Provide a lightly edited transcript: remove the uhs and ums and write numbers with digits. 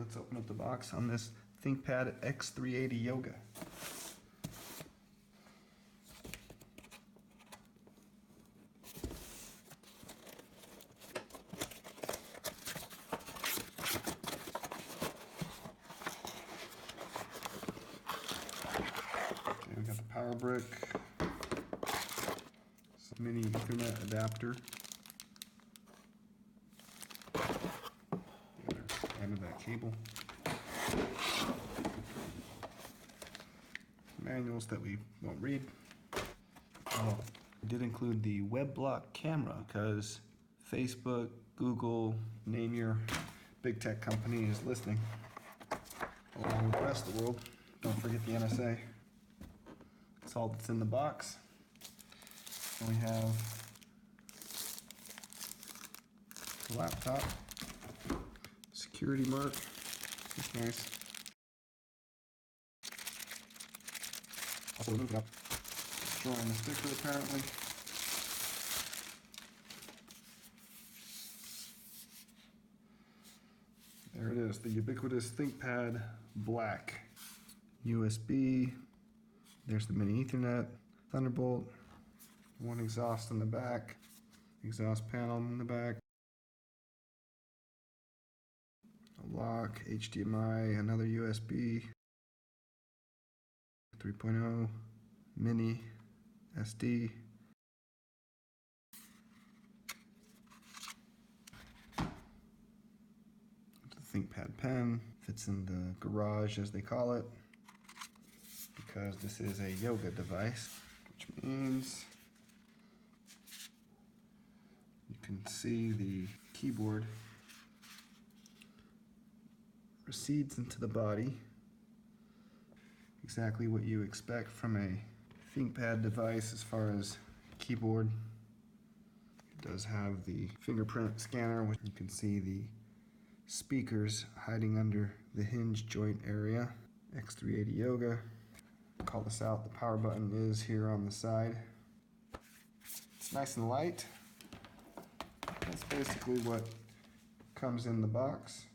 let's open up the box on this ThinkPad X380 Yoga. Okay, we got the power brick, some mini Ethernet adapter. End of that cable. Manuals that we won't read. Oh, I did include the web block camera because Facebook, Google, name your big tech company is listening, along with the rest of the world. Don't forget the NSA. That's all that's in the box. And we have the laptop. Security mark. That's nice. Also move it up. Drawing the sticker apparently. There it is, the ubiquitous ThinkPad Black. USB. There's the mini Ethernet, Thunderbolt, one exhaust in the back, exhaust panel in the back. Lock, HDMI, another USB, 3.0, mini, SD. The ThinkPad pen fits in the garage, as they call it, because this is a yoga device, which means you can see the keyboard recedes into the body, exactly what you expect from a ThinkPad device as far as keyboard. It does have the fingerprint scanner, which you can see the speakers hiding under the hinge joint area. X380 Yoga. Call this out, the power button is here on the side. It's nice and light. That's basically what comes in the box.